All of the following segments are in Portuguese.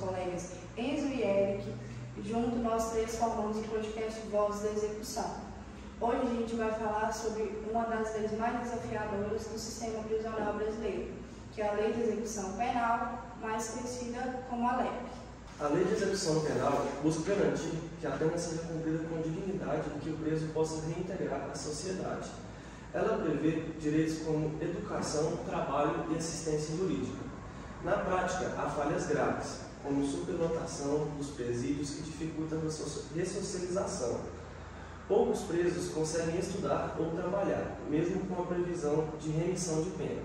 colegas Enzo e Eric, e junto nós três formamos o podcast Voz da Execução. Hoje a gente vai falar sobre uma das leis mais desafiadoras do sistema prisional brasileiro, que é a Lei de Execução Penal, mais conhecida como a LEP. A Lei de Execução Penal busca garantir que a pena seja cumprida com dignidade e que o preso possa reintegrar a sociedade. Ela prevê direitos como educação, trabalho e assistência jurídica. Na prática, há falhas graves, como superlotação dos presídios que dificultam a ressocialização. Poucos presos conseguem estudar ou trabalhar, mesmo com a previsão de remissão de pena.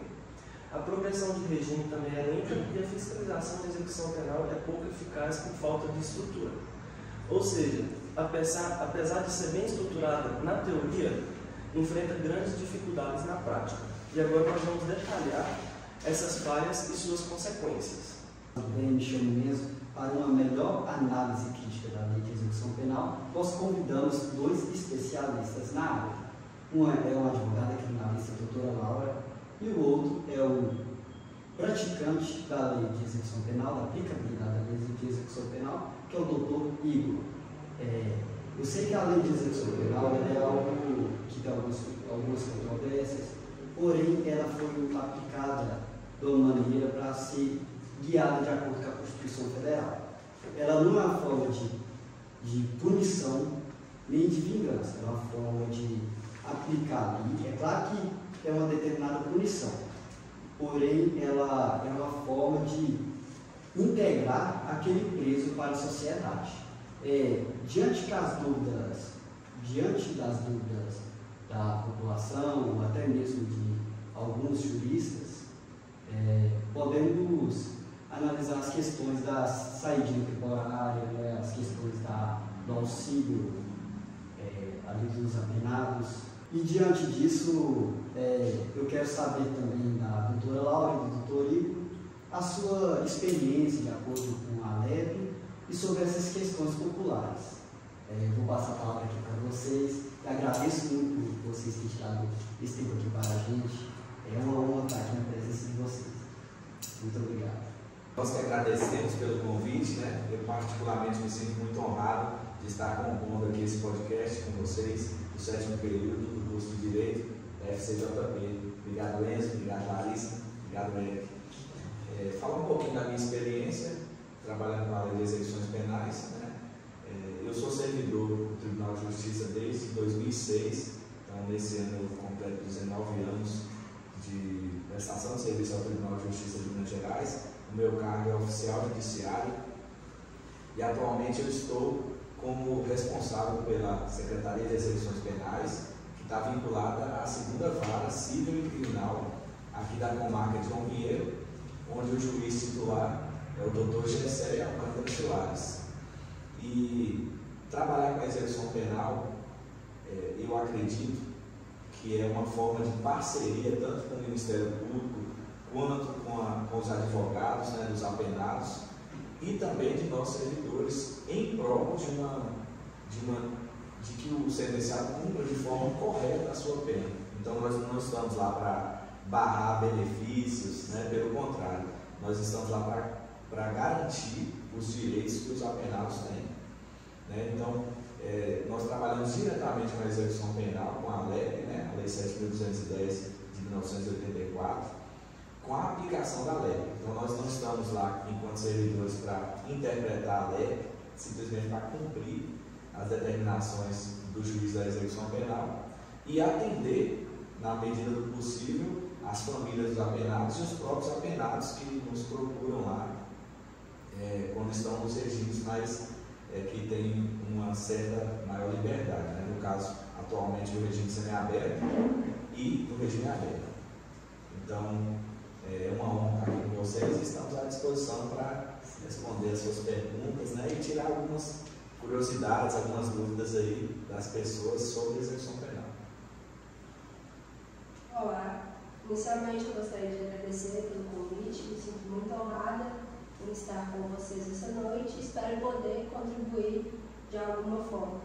A progressão de regime também é lenta e a fiscalização da execução penal é pouco eficaz por falta de estrutura. Ou seja, apesar de ser bem estruturada na teoria, enfrenta grandes dificuldades na prática. E agora nós vamos detalhar essas falhas e suas consequências. Me chamo Enzo. Para uma melhor análise crítica da Lei de Execução Penal, nós convidamos dois especialistas na área. Um é uma advogada criminalista, a doutora Laura, e o outro é o praticante da Lei de Execução Penal, da aplicabilidade da Lei de Execução Penal, que é o doutor Igor. Eu sei que a Lei de Execução Penal é algo que tem algumas controvérsias, porém ela foi aplicada de uma maneira para ser guiada de acordo com a Constituição Federal. Ela não é uma forma de punição nem de vingança, é uma forma de aplicar. E é claro que é uma determinada punição, porém ela é uma forma de integrar aquele preso para a sociedade. Diante das dúvidas da população, ou até mesmo de alguns juristas, podemos analisar as questões da saída temporária, as questões do auxílio ali dos apenados. E diante disso, eu quero saber também da doutora Laura e do doutor Igor a sua experiência de acordo com a LEP e sobre essas questões populares. Vou passar a palavra aqui para vocês e agradeço muito por vocês terem tirado esse tempo aqui para a gente. É uma honra estar aqui na presença de vocês. Muito obrigado. Nós que agradecemos pelo convite, né? Eu particularmente me sinto muito honrado de estar compondo aqui esse podcast com vocês, do 7º período do curso de Direito da FCJP. Obrigado, Enzo, obrigado, Larissa, obrigado, Eric. Falar um pouquinho da minha experiência trabalhando na área de execuções penais, né? Eu sou servidor do Tribunal de Justiça desde 2006, então nesse ano eu completo 19 anos de prestação de serviço ao Tribunal de Justiça de Minas Gerais. O meu cargo é oficial judiciário e atualmente eu estou como responsável pela Secretaria de Execuções Penais, que está vinculada à 2ª Vara Civil e Criminal aqui da comarca de João Pinheiro, onde o juiz titular é o Dr. Gessé Alcântara Soares. E trabalhar com a execução penal, eu acredito que é uma forma de parceria tanto com o Ministério Público quanto com os advogados, né, dos apenados e também de nós servidores em prol de que o sentenciado cumpra de forma correta a sua pena. Então nós não estamos lá para barrar benefícios, né, pelo contrário, nós estamos lá para garantir os direitos que os apenados têm. Né? Então, nós trabalhamos diretamente com a execução penal, com a LEP, né? A Lei 7.210 de 1984, com a aplicação da LEP. Então, nós não estamos lá, enquanto servidores, para interpretar a LEP, simplesmente para cumprir as determinações do juiz da execução penal e atender, na medida do possível, as famílias dos apenados e os próprios apenados que nos procuram lá quando estão nos regimes que tem uma certa maior liberdade, né? No caso, atualmente, o regime semiaberto e do regime aberto. Então, é uma honra estar aqui com vocês e estamos à disposição para responder as suas perguntas, né? E tirar algumas curiosidades, algumas dúvidas aí das pessoas sobre a execução penal. Olá, inicialmente eu gostaria de agradecer pelo convite, me sinto muito honrada em estar com vocês essa noite e espero poder contribuir de alguma forma.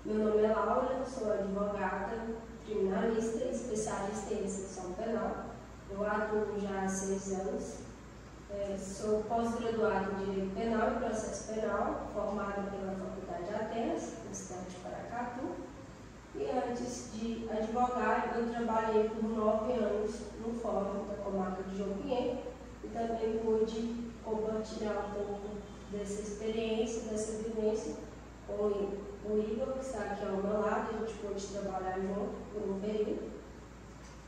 Meu nome é Laura, sou advogada, criminalista e especialista em execução penal. Eu atuo já há 6 anos. Sou pós-graduada em Direito Penal e Processo Penal, formada pela Faculdade de Atenas, na cidade de Paracatu. E antes de advogar, eu trabalhei por 9 anos no Fórum da Comarca de João Pinheiro e também pude compartilhar um pouco dessa experiência, dessa vivência com o Igor, que está aqui ao meu lado. A gente pôde trabalhar junto por um período.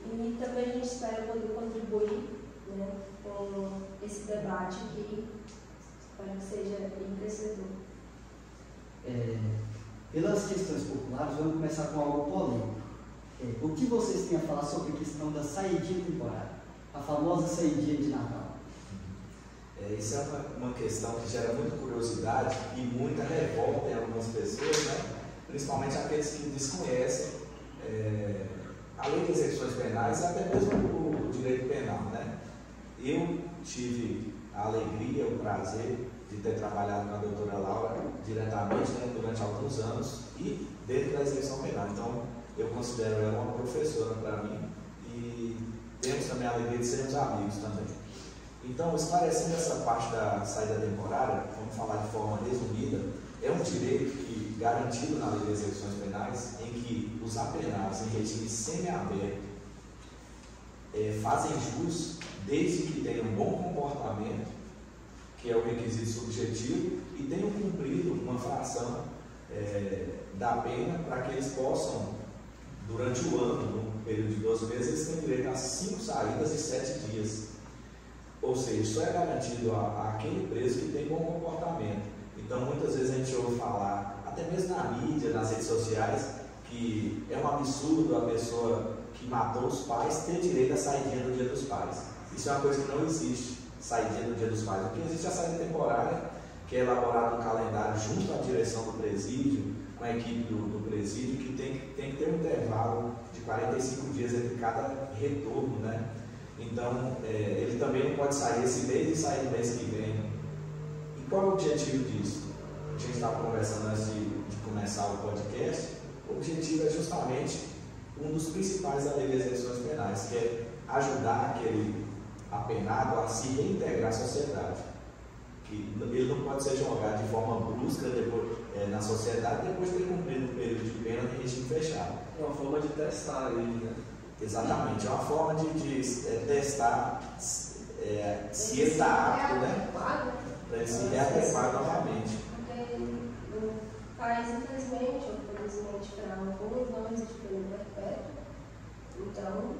E também a gente espera poder contribuir, né, com esse debate aqui, para que seja enriquecedor. Pelas questões populares, vamos começar com algo polêmico. O que vocês têm a falar sobre a questão da saidinha temporária? A famosa saidinha de Natal. Isso é uma questão que gera muita curiosidade e muita revolta em algumas pessoas, né? Principalmente aqueles que desconhecem a lei de execuções penais e até mesmo o direito penal, né? Eu tive a alegria, o prazer de ter trabalhado com a doutora Laura diretamente, né, durante alguns anos e dentro da execução penal. Então, eu considero ela uma professora para mim e temos também a alegria de sermos amigos também. Então, esclarecendo essa parte da saída temporária, vamos falar de forma resumida, é um direito que, garantido na lei de execuções penais, em que os apenados em regime semiaberto fazem jus desde que tenham um bom comportamento, que é o requisito subjetivo, e tenham cumprido uma fração da pena para que eles possam, durante o ano, no período de 12 meses, eles têm direito a 5 saídas e 7 dias. Ou seja, só é garantido àquele preso que tem bom comportamento. Então, muitas vezes a gente ouve falar, até mesmo na mídia, nas redes sociais, que é um absurdo a pessoa que matou os pais ter direito à saidinha do Dia dos Pais. Isso é uma coisa que não existe, saidinha do Dia dos Pais. O que existe é a saída temporária, que é elaborado um calendário junto à direção do presídio, com a equipe do presídio, que tem que ter um intervalo de 45 dias entre cada retorno, né? Então, ele também não pode sair esse mês e sair no mês que vem. E qual é o objetivo disso? A gente estava conversando antes de começar o podcast. O objetivo é justamente um dos principais da lei de execuções penais, que é ajudar aquele apenado a se reintegrar à sociedade. Que ele não pode ser jogado de forma brusca depois, na sociedade depois de ter cumprido o período de pena em regime fechado. É uma forma de testar ele, né? Exatamente, é uma forma de testar se ele está apto, né? Para ele se readequar novamente. Porque no país, infelizmente, ou felizmente para alguns, não existe pena perpétua. Então,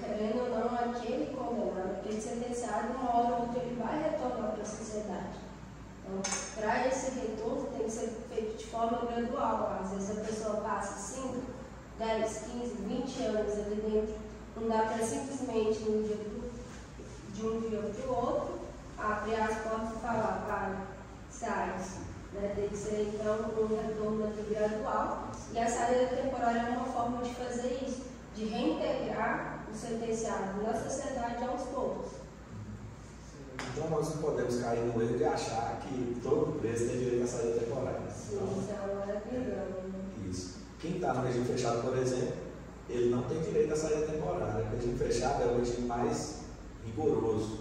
querendo ou não, aquele condenado, aquele sentenciado, uma hora ou outra ele vai retornar para a sociedade. Então, para esse retorno tem que ser feito de forma gradual. Às vezes a pessoa passa 5, 10, 15, 20 anos ali dentro, não dá para simplesmente de um dia para o outro abrir as portas e falar, para, sai, né? Tem que ser então um retorno aqui gradual, e a saída temporária é uma forma de fazer isso, de reintegrar o sentenciado na sociedade aos poucos. Então nós não podemos cair no erro de achar que todo preso tem direito à saída temporária. Sim, isso é uma engano. Isso. Quem está no regime fechado, por exemplo, ele não tem direito à saída temporária. O regime fechado é o regime mais rigoroso,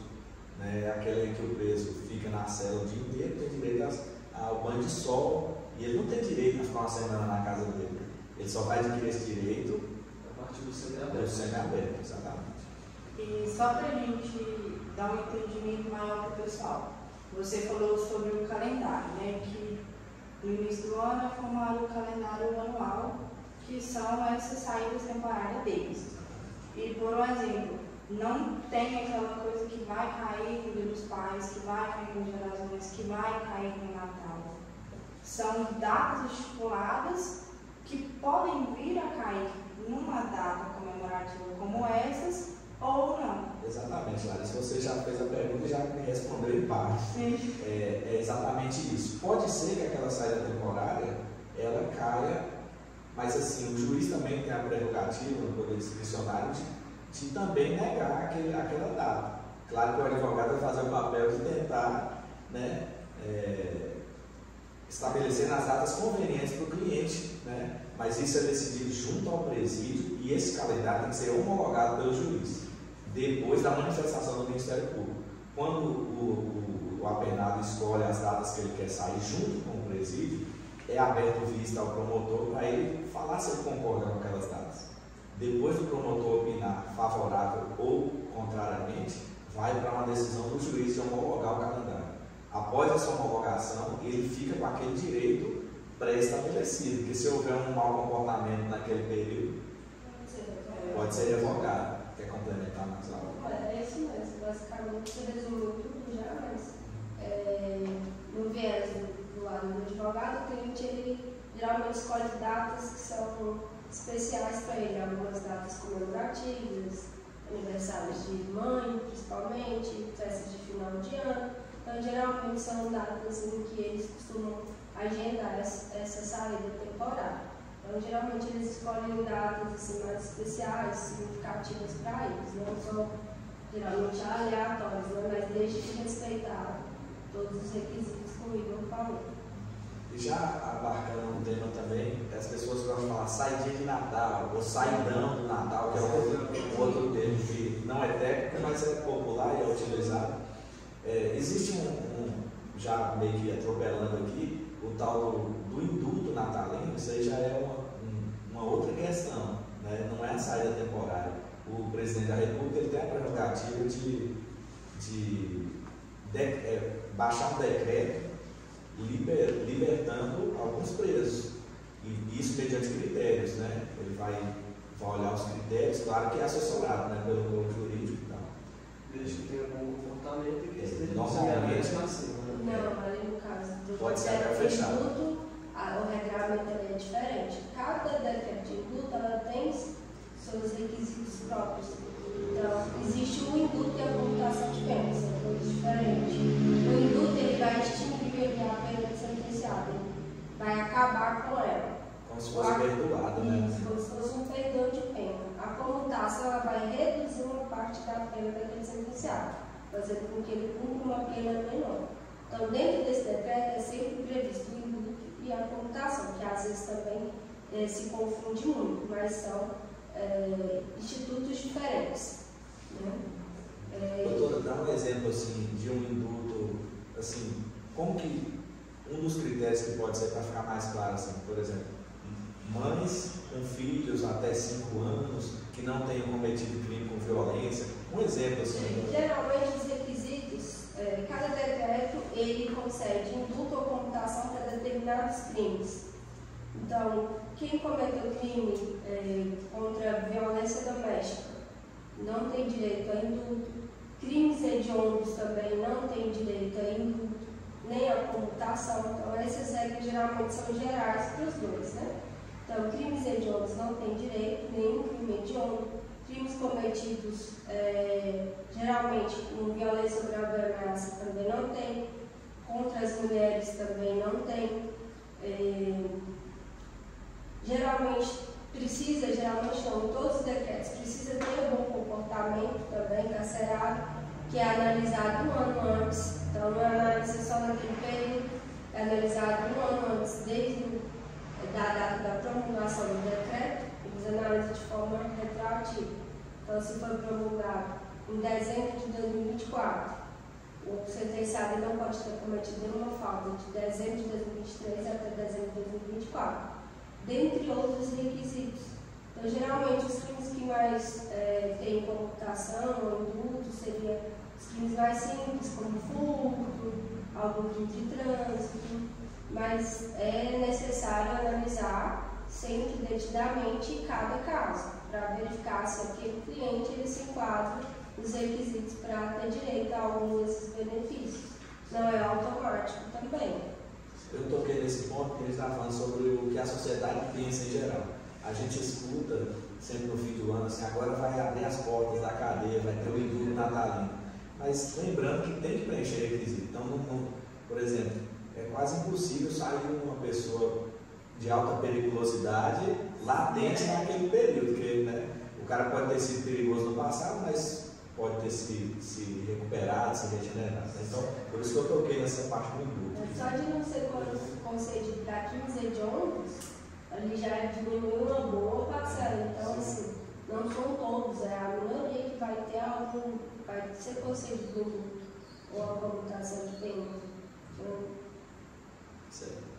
né? Aquele em que o preso fica na cela o dia inteiro, tem direito ao banho de sol, e ele não tem direito a ficar uma semana na casa dele. Ele só vai adquirir esse direito A partir do semiaberto. Exatamente. E só para a gente dar um entendimento maior para o pessoal, você falou sobre o calendário, né? Que no início do ano é formado o calendário anual, que são essas saídas temporárias deles. E, por um exemplo, não tem aquela coisa que vai cair no Dia dos Pais, que vai cair no Dia das Mães, que vai cair no Natal. São datas estipuladas que podem vir a cair numa data comemorativa como essas ou não. Exatamente, Larissa. Você já fez a pergunta e já me respondeu em parte. É exatamente isso. Pode ser que aquela saída temporária ela caia, mas assim, o juiz também tem a prerrogativa no poder discricionário de também negar aquela data. Claro que o advogado vai fazer o papel de tentar, né, estabelecer nas datas convenientes para o cliente, né, mas isso é decidido junto ao presídio e esse calendário tem que ser homologado pelo juiz, depois da manifestação do Ministério Público. quando o apenado escolhe as datas que ele quer sair junto com o presídio, é aberto vista ao promotor para ele falar se ele concorda com aquelas datas. Depois do promotor opinar favorável ou contrariamente, vai para uma decisão do juiz de homologar o calendário. Após essa homologação, ele fica com aquele direito pré-estabelecido, porque se houver um mau comportamento naquele período, pode ser revogado. Quer complementar mais algo? É isso mesmo, basicamente você resumiu tudo já, mas no viés do lado do advogado, o cliente ele geralmente escolhe datas que são especiais para ele, algumas datas comemorativas, aniversários de mãe, principalmente, festas de final de ano. Então, geralmente são datas em que eles costumam agendar essa saída temporária. Então, geralmente eles escolhem datas assim, mais especiais, significativas para eles, não são geralmente aleatórias, né? Mas desde que respeitar todos os requisitos que o Igor falou. E já abarcando um tema também, as pessoas gostam de falar saidinha de Natal, ou saidão do Natal, que é outro termo que não é técnico, mas é popular e é utilizado. Existe já meio que atropelando aqui, o tal do indulto natalino. Isso aí já é uma outra questão, né? Não é a saída temporária. O presidente da República ele tem a prerrogativa de baixar um decreto libertando alguns presos, e isso mediante critérios, né? Ele vai olhar os critérios, claro que é assessorado, né, pelo corpo jurídico e tal. Desde que tenha bom comportamento e que esteja normalmente acima. Não, ali no caso do pode ser até fechado. indulto, o regramento é diferente. Cada decreto de indulto ela tem seus requisitos próprios. Então, existe o indulto e a comutação de penas, são coisas diferentes. O indulto ele vai extinguir a pena de sentenciado, vai acabar com ela. Como se fosse perdoado, né? Isso, como se fosse um perdão de pena. A comutação ela vai reduzir uma parte da pena daquele sentenciado, fazendo com que ele cumpra uma pena menor. Então, dentro desse decreto é sempre previsto o indulto e a comutação, que às vezes também se confunde muito, mas são institutos diferentes. Né? Doutora, dá um exemplo assim, de um indulto, assim, como que um dos critérios que pode ser para ficar mais claro, assim, por exemplo, mães com filhos até 5 anos que não tenham cometido crime com violência, um exemplo assim. Geralmente os requisitos, cada decreto ele concede indulto ou comutação para determinados crimes. Então, quem cometeu crime contra a violência doméstica não tem direito a indulto. Crimes hediondos também não tem direito a indulto, nem a comutação. Então, essas regras geralmente são gerais para os dois, né? Então, crimes hediondos não tem direito, nenhum crime hediondo. Crimes cometidos geralmente com violência grave e ameaça também não tem. Contra as mulheres também não tem. Geralmente não, em todos os decretos, precisa ter um bom comportamento também carcerário, que é analisado um ano antes. Então, não é análise só naquele período, é analisado um ano antes, desde da data da promulgação do decreto, eles analisam de forma retroativa. Então, se foi promulgado em dezembro de 2024, o sentenciado não pode ter cometido nenhuma falta de dezembro de 2023 até dezembro de 2024, dentre outros requisitos. Então, geralmente, os crimes que mais têm computação ou indulto seriam os crimes mais simples, como furto, algum crime de trânsito, mas é necessário analisar sempre detidamente cada caso, para verificar se aquele cliente ele se enquadra nos requisitos para ter direito a algum desses benefícios. Não é automático também. Eu toquei nesse ponto porque a gente está falando sobre o que a sociedade pensa em geral. A gente escuta sempre no fim do ano assim, agora vai abrir as portas da cadeia, vai ter o indulto natalino. Mas lembrando que tem que preencher requisito. Então, por exemplo, é quase impossível sair uma pessoa de alta periculosidade latente naquele período, porque né, o cara pode ter sido perigoso no passado, mas pode ter se recuperado, se regenerado. Então, por isso que eu toquei nessa parte do indulto. Só de não ser concedido para crimes hediondos, ali já diminuiu uma boa parcela. Então, assim, não são todos, é a minoria que vai ter algum, vai ser concedido indulto. ou a comutação de pena. Certo.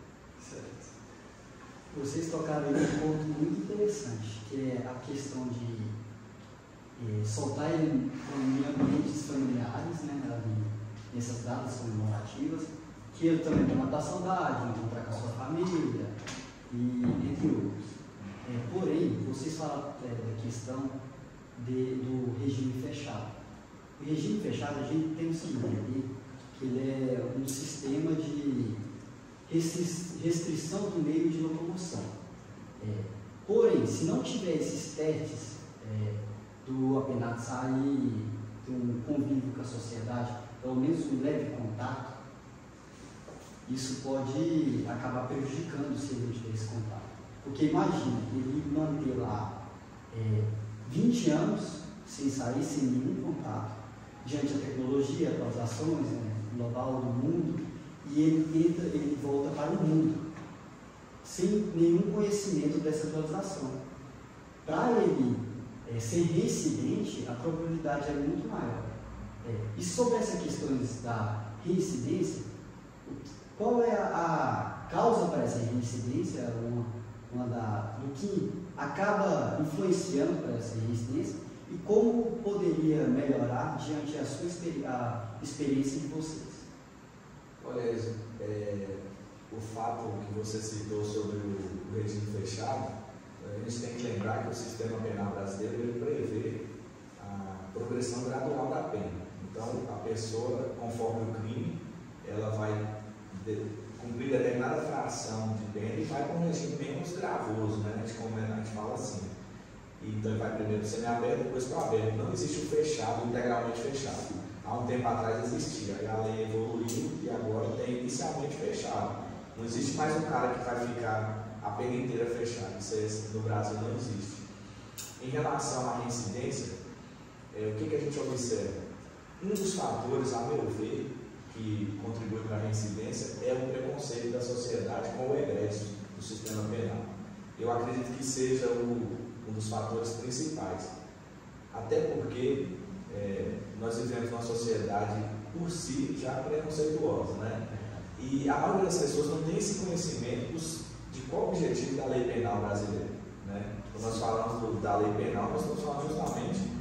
Vocês tocaram em um ponto muito interessante, que é a questão de soltar ele em ambientes familiares, né, ali, nessas datas comemorativas, que ele também tem matar a saudade, encontrar com a sua família, e entre outros. Porém, vocês falaram da questão do regime fechado. O regime fechado, a gente tem que entender que ele é um sistema de restrição do meio de locomoção. Porém, se não tiver esses testes do apenado sair, de um convívio com a sociedade, pelo menos um leve contato, isso pode acabar prejudicando se ele tiver esse contato. Porque imagina, ele manter lá 20 anos sem sair, sem nenhum contato, diante da tecnologia, atualizações global do mundo, e ele volta para o mundo, sem nenhum conhecimento dessa atualização. Para ele ser reincidente, a probabilidade é muito maior. E sobre essa questão da reincidência, qual é a causa para essa reincidência, do que acaba influenciando para essa reincidência, e como poderia melhorar diante da sua experiência de vocês? Olha, o fato que você citou sobre o regime fechado, a gente tem que lembrar que o sistema penal brasileiro ele prevê a progressão gradual da pena. Então, a pessoa, conforme o crime, ela vai cumprir determinada fração de pena e vai para um regime menos gravoso, né? A gente fala assim. Então, ele vai primeiro para o semiaberto, depois para o aberto. Não existe o fechado, integralmente fechado. Há um tempo atrás existia, aí a lei evoluiu e agora tem inicialmente fechado. Não existe mais um cara que vai ficar a pena inteira fechada. Isso no Brasil não existe. Em relação à reincidência, o que a gente observa? Um dos fatores, a meu ver, que contribui para a reincidência é o preconceito da sociedade com o egresso do sistema penal. Eu acredito que seja um dos fatores principais. Até porque nós vivemos numa sociedade por si já preconceituosa, né? E a maioria das pessoas não tem esse conhecimento de qual o objetivo da lei penal brasileira, né? Quando nós falamos da lei penal, nós estamos falando justamente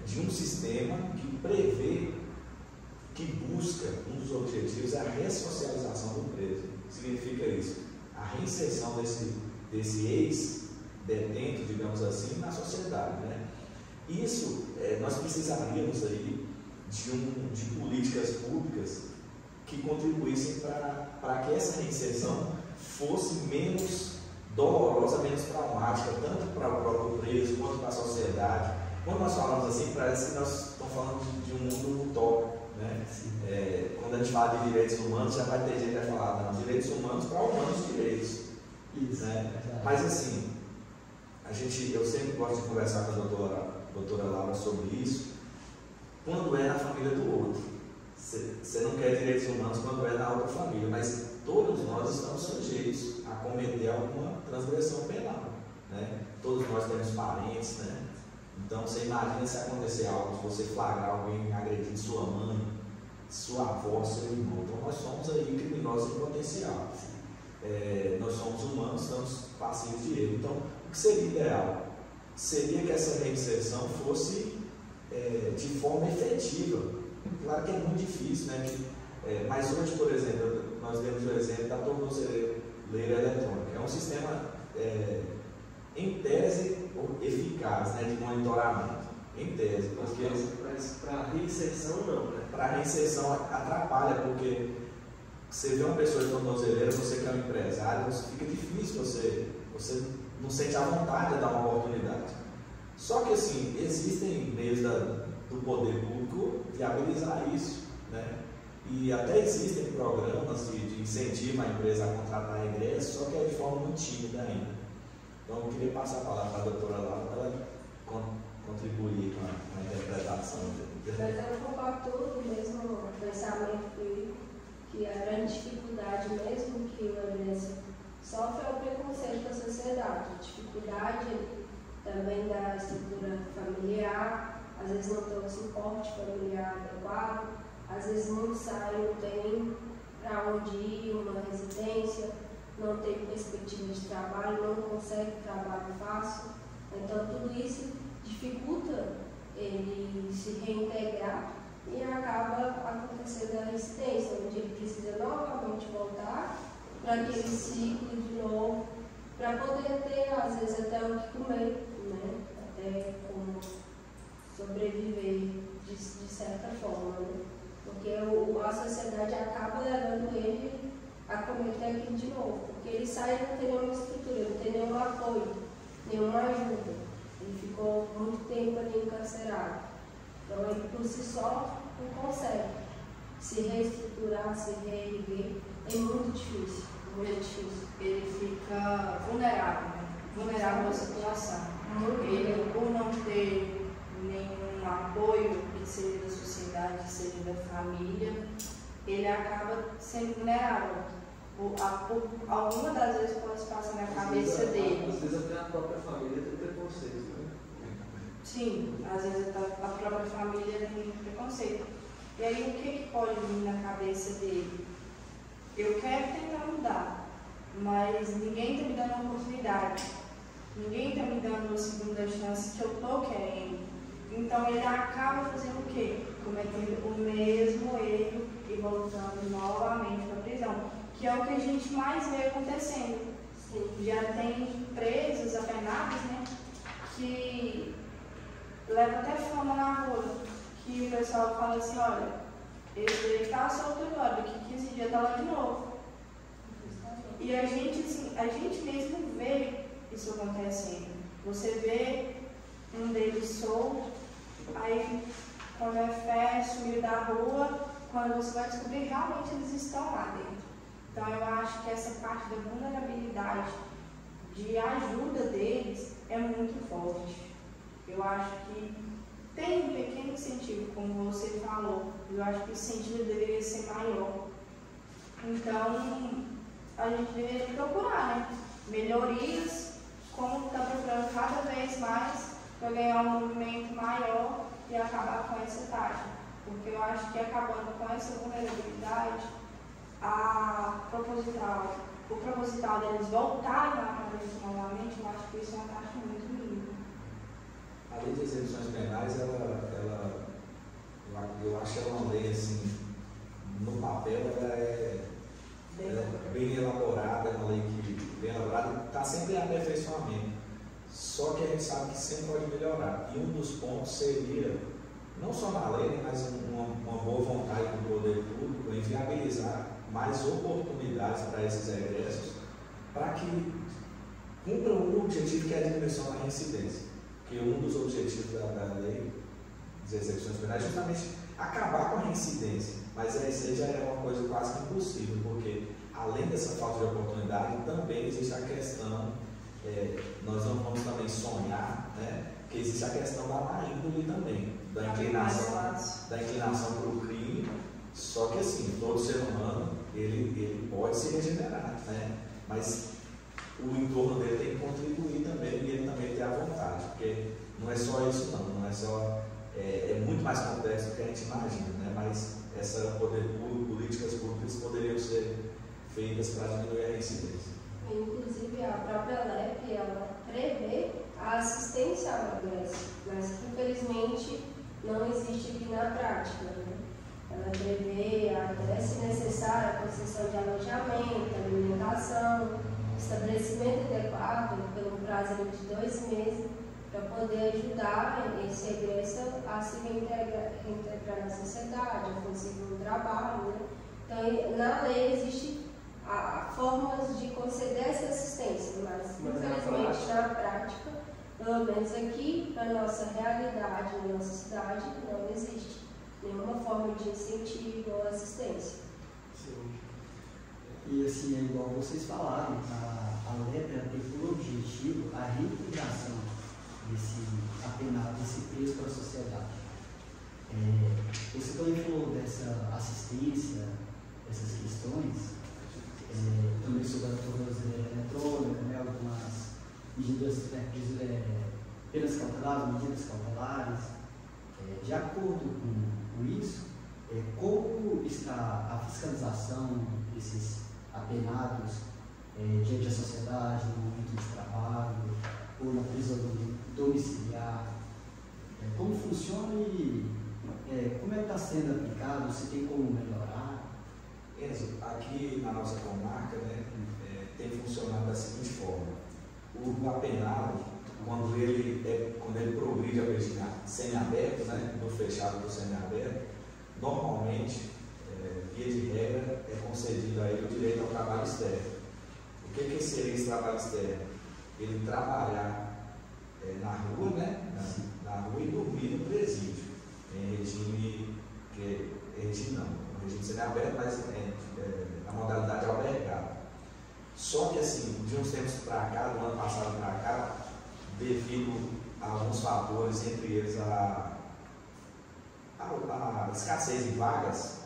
de um sistema que prevê, que busca, um dos objetivos é a ressocialização do preso. Significa isso, a reinserção desse ex-detento, digamos assim, na sociedade, né? Isso, nós precisaríamos aí de políticas públicas que contribuíssem para que essa reinserção fosse menos dolorosa, menos traumática, tanto para o próprio preso quanto para a sociedade. Quando nós falamos assim, parece que nós estamos falando de um mundo utópico, né? Quando a gente fala de direitos humanos, já vai ter gente que vai falar, não, direitos humanos para humanos direitos. Isso, né? Mas assim, eu sempre gosto de conversar com a doutora Laura sobre isso, quando é na família do outro. Você não quer direitos humanos quando é na outra família, mas todos nós estamos sujeitos a cometer alguma transgressão penal, né? Todos nós temos parentes, né? Então você imagina se acontecer algo, se você flagrar alguém agredindo sua mãe, sua avó, seu irmão. Então nós somos aí criminosos em potencial. Nós somos humanos, estamos passivos de erro. Então, o que seria ideal? Seria que essa reinserção fosse de forma efetiva. Claro que é muito difícil, né? Mas hoje, por exemplo, nós demos o exemplo da tornozeleira eletrônica. É um sistema, em tese, eficaz, né, de monitoramento. Em tese. Porque para a reinserção, não, né? Para a reinserção atrapalha, porque você vê uma pessoa de tornozeleira, você que é um empresário, fica difícil, você não sente a vontade de dar uma oportunidade. Só que, assim, existem meios do poder público viabilizar isso, né? E até existem programas de incentivo à empresa a contratar ingresso, só que é de forma muito tímida ainda. Então, eu queria passar a palavra para a doutora Laura para ela contribuir com a interpretação. Mas eu concordo todo o mesmo pensamento que a grande dificuldade mesmo que o egresso sofre é o preconceito da sociedade, a dificuldade também da estrutura familiar, às vezes não tem um suporte familiar adequado, Às vezes muitos saem, não tem nem para onde ir, uma residência, não tem perspectiva de trabalho, não consegue trabalho fácil. Então tudo isso dificulta ele se reintegrar e acaba acontecendo a residência, onde ele precisa novamente voltar para aquele ciclo de novo, para poder ter, às vezes, até o que comer, né? Até como sobreviver de certa forma, né? Porque a sociedade acaba levando ele a cometer aquilo de novo, porque ele sai e não tem nenhuma estrutura, não tem nenhum apoio, nenhuma ajuda. Ele ficou muito tempo ali encarcerado. Então ele por si só não consegue se reestruturar, se reerguer. É muito difícil, muito difícil. Ele fica vulnerável, né? Vulnerável à situação. Ele, por não ter nenhum apoio, que seja da sociedade, que seja da família, ele acaba sendo vulnerável. Alguma das vezes pode passar na cabeça dele. Às vezes até a própria família tem preconceito, né? Sim, às vezes a própria família tem preconceito. E aí o que pode vir na cabeça dele? Eu quero tentar mudar, mas ninguém está me dando uma oportunidade. Ninguém está me dando uma segunda chance que eu estou querendo. Então ele acaba fazendo o quê? Cometendo o mesmo erro e voltando novamente para a prisão. Que é o que a gente mais vê acontecendo. Sim. Já tem presos, apenados, né? Que leva até fama na rua. Que o pessoal fala assim, olha, ele está solto agora, daqui 15 dias está lá de novo. E a gente, assim, a gente mesmo vê isso acontecendo. Você vê um deles solto, aí quando é festa, sumiu da rua, quando você vai descobrir, realmente eles estão lá dentro. Então eu acho que essa parte da vulnerabilidade, de ajuda deles, é muito forte. Eu acho que tem um pequeno incentivo, como você falou. Eu acho que esse incentivo deveria ser maior. Então, a gente deveria procurar, né? Melhorias, como está procurando cada vez mais para ganhar um movimento maior e acabar com essa taxa. Porque eu acho que acabando com essa vulnerabilidade, o proposital deles voltarem à cabeça novamente, eu acho que isso é uma taxa muito mínima. A lei de execuções penais, eu acho ela uma lei, assim, no papel, ela é bem elaborada, é uma lei que bem elaborada, está sempre em aperfeiçoamento. Só que a gente sabe que sempre pode melhorar. E um dos pontos seria, não só na lei, mas uma boa vontade do poder público em viabilizar mais oportunidades para esses egressos, para que cumpram o objetivo que é a diminuição da reincidência. Porque um dos objetivos da lei de execuções penais é justamente acabar com a reincidência, mas isso aí já é uma coisa quase que impossível, porque além dessa falta de oportunidade, também existe a questão, nós não vamos também sonhar, né, que existe a questão da má índole também, da inclinação para o crime, só que assim, todo ser humano, ele pode se regenerar, né, mas o entorno dele tem que contribuir também e ele também tem a vontade, porque não é só isso não é só, é muito mais complexo do que a gente imagina, né, mas essa poder público, políticas públicas poderiam ser feitas para diminuir a reincidência. Inclusive a própria LEP, ela prevê a assistência ao egresso, mas que infelizmente não existe aqui na prática, né? Ela prevê até, se necessário, a concessão de alojamento, alimentação, estabelecimento adequado pelo prazo de 2 meses para poder ajudar esse egresso a se reintegrar na sociedade, a conseguir um trabalho, né? Então, na lei existe formas de conceder essa assistência, mas infelizmente na prática, pelo menos aqui, na nossa realidade, na nossa cidade, não existe nenhuma forma de incentivo ou assistência. Sim. E assim, é igual vocês falaram, a letra tem por objetivo a reintegração desse apenado, desse preso para a sociedade. Você também falou dessa assistência, dessas questões, também sobre a tornozeleira eletrônica, né, algumas medidas, penas cautelares, medidas cautelares. De acordo com isso, Como está a fiscalização desses apenados diante da sociedade, no momento de trabalho, ou na prisão domiciliar? Como funciona e como é que está sendo aplicado? Se tem como melhorar? Enzo, aqui na nossa comarca, né, tem funcionado da seguinte forma: o apenado, quando ele progride a regime semiaberto, né, no fechado do semiaberto, normalmente, via de regra, é concedido a ele o direito ao trabalho externo. O que seria esse trabalho externo? Ele trabalhar na rua, né, na rua e dormir no presídio, em regime no regime semiaberto, mas na modalidade albergada. Só que assim, de uns tempos para cá, do ano passado para cá, devido a alguns fatores, entre eles a escassez de vagas,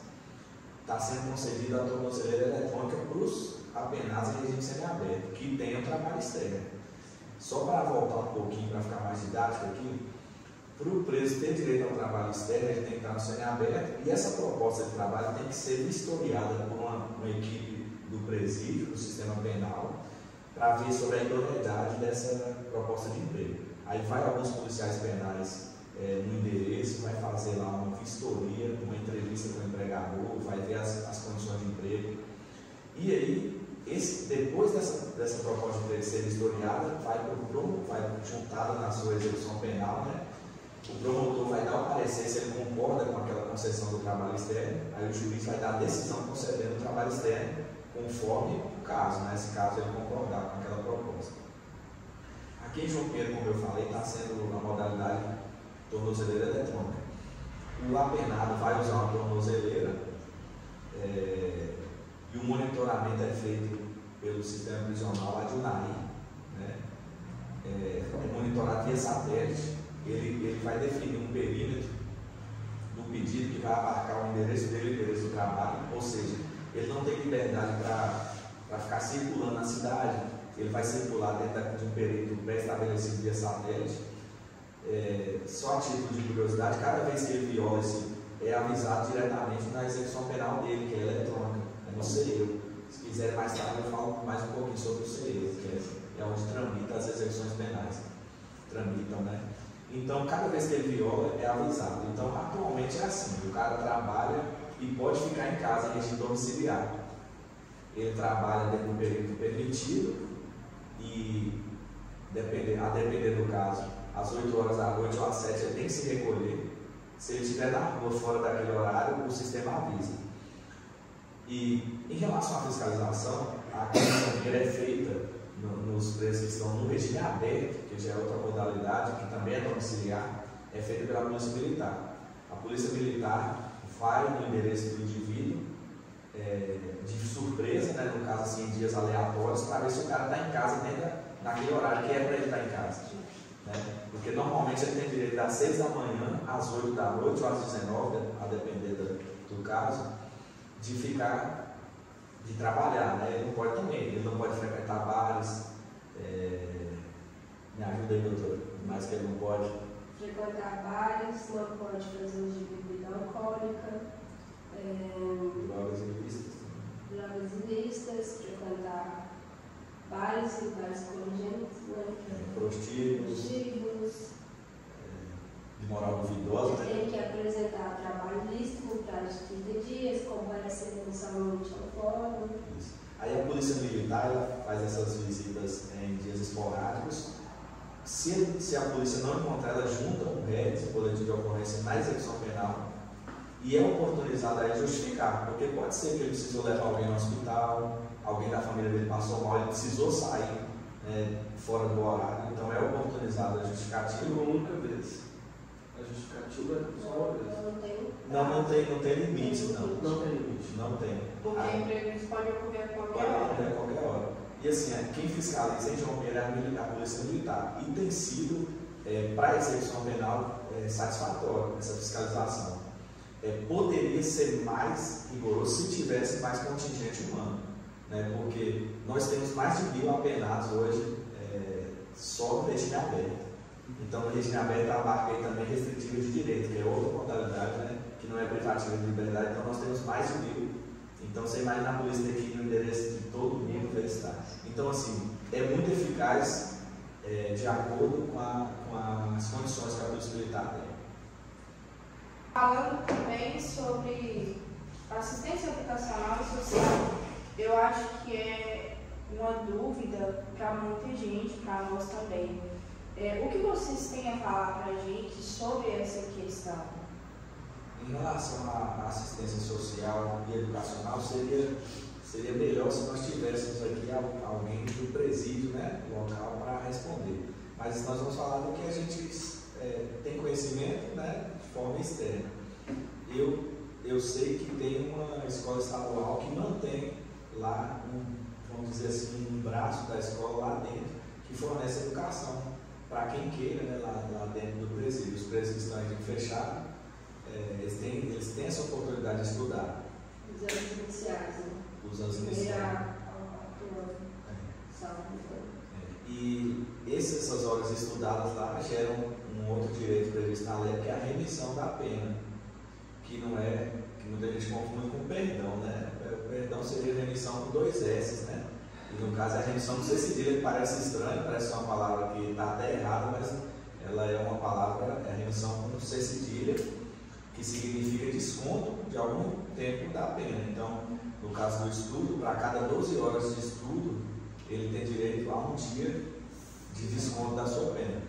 está sendo concedida a tornozeleira eletrônica para os apenados em regime semiaberto, que tenham trabalho externo. Só para voltar um pouquinho, para ficar mais didático aqui, para o preso ter direito ao trabalho externo, ele tem que estar no semiaberto, e essa proposta de trabalho tem que ser vistoriada por uma equipe do presídio, do sistema penal, para ver sobre a idoneidade dessa proposta de emprego. Aí vai alguns policiais penais no endereço, vai fazer lá uma vistoria, uma entrevista com o empregador, vai ver as condições de emprego. E aí, depois dessa proposta de emprego ser vistoriada, vai juntada na sua execução penal, né? O promotor vai dar o parecer se ele concorda com aquela concessão do trabalho externo, aí o juiz vai dar a decisão concedendo o trabalho externo conforme o caso, né? Se caso ele concordar com aquela proposta. Aqui em João Pedro, como eu falei, está sendo na modalidade tornozeleira eletrônica. O apenado vai usar uma tornozeleira e o monitoramento é feito pelo sistema prisional lá de Unai, né? É monitorado via satélite. Ele vai definir um perímetro do pedido que vai abarcar o endereço dele e o endereço do trabalho, ou seja, ele não tem liberdade para ficar circulando na cidade, ele vai circular dentro de um perímetro pré-estabelecido via satélite. Só a título de curiosidade, cada vez que ele viola é avisado diretamente na execução penal dele, que é eletrônica, é no CEU. Se quiser mais tarde eu falo mais um pouquinho sobre o CEU, que é onde tramita as execuções penais. Tramitam, né? Então, cada vez que ele viola, é avisado. Então, atualmente é assim, o cara trabalha e pode ficar em casa em regime domiciliar. Ele trabalha dentro do período permitido e, a depender do caso, às 8 horas da noite ou às 7 ele tem que se recolher. Se ele estiver na rua fora daquele horário, o sistema avisa. E, em relação à fiscalização, a questão é feita nos presos que estão no regime aberto, que já é outra modalidade, que também é domiciliar, é feita pela Polícia Militar. A Polícia Militar vai no endereço do indivíduo, de surpresa, né, no caso assim, em dias aleatórios, para ver se o cara está em casa naquele horário que é para ele estar em casa. Né? Porque normalmente ele tem direito das 6 da manhã às 8 da noite ou às 19, a depender do caso, de trabalhar, né? Ele não pode frequentar bares, me ajuda aí, doutor, mais que ele não pode frequentar bares, não pode fazer uso de bebida alcoólica, drogas ilícitas, frequentar bares e bares congênetos, né? Prostíbulos, de moral duvidosa. Tem que apresentar trabalho lícito no prazo de 30 dias, comparecer mensalmente ao fórum. Aí a Polícia Militar ela faz essas visitas em dias esporádicos. Se a polícia não encontrar, ela junta um RED, boletim de ocorrência, na execução penal, e é oportunizado a justificar, porque pode ser que ele precisou levar alguém no hospital, alguém da família dele passou mal, ele precisou sair fora do horário, então é oportunizado a justificativa. Uma única vez. A justificativa é só uma vez. Não tem limite, não. Não tem limite. Não tem. Porque imprevisto pode ocorrer a qualquer Pode hora. ocorrer a qualquer hora. E assim, quem fiscaliza em João Pedro é a Polícia Militar. E tem sido, para a execução penal, satisfatório essa fiscalização. Poderia ser mais rigoroso se tivesse mais contingente humano, né? Porque nós temos mais de 1.000 apenados hoje só no regime aberto. Então, no regime aberto, a abarquei também restritiva de direito, que é outra modalidade, né, que não é privativa de liberdade. Então, nós temos mais de 1000. Então, você imagina a polícia ter que ir no endereço de todo mundo ver se está. Então, assim, é muito eficaz de acordo com as condições que a polícia militar tem. Falando também sobre assistência educacional e social, eu acho que é uma dúvida para muita gente, para nós também. O que vocês têm a falar para a gente sobre essa questão? Em relação à assistência social e educacional, seria melhor se nós tivéssemos aqui alguém do presídio, né, local, para responder. Mas nós vamos falar do que a gente tem conhecimento, né, de forma externa. Eu sei que tem uma escola estadual que mantém lá, vamos dizer assim, um braço da escola lá dentro, que fornece educação para quem queira, né, lá dentro do presídio. Os presídios estão em fechado, eles têm essa oportunidade de estudar. Os anos iniciais, né? Os anos iniciais. E essas horas estudadas lá geram um outro direito previsto na lei, que é a remissão da pena, que não é, que muita gente confunde com perdão, né? O perdão seria remissão com 2 S, né? E no caso é a remissão do C cedilha, que parece estranho, parece uma palavra que está até errada, mas ela é uma palavra, é a remissão com C cedilha, que significa desconto de algum tempo da pena. Então, no caso do estudo, para cada 12 horas de estudo, ele tem direito a 1 dia de desconto da sua pena.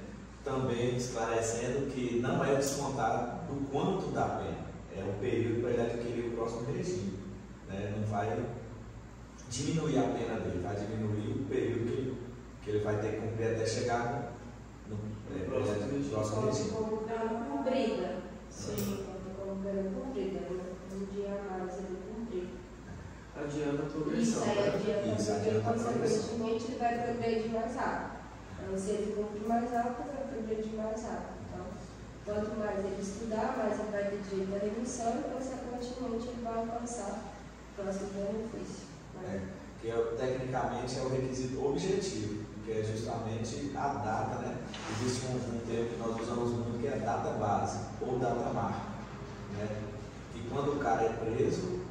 Também esclarecendo que não é descontado do quanto da pena, é o período para ele adquirir o próximo regime, né? Não vai diminuir a pena dele, vai diminuir o período que ele vai ter que cumprir até chegar no próximo regime. Como pena cumprida. Sim. Como pena cumprida, um dia a mais ele cumprir. Adianta a progressão. Isso aí né? adianta, porque consequentemente ele vai progredir mais rápido. Então, se ele cumprir mais rápido, ele vai progredir mais rápido. Então, quanto mais ele estudar, mais ele vai ter direito à remissão e, consequentemente, ele vai alcançar o próximo benefício. Que tecnicamente é o requisito objetivo, que é justamente a data, né? Existe um termo que nós usamos muito, que é a data base, ou data marca, né? Que quando o cara é preso,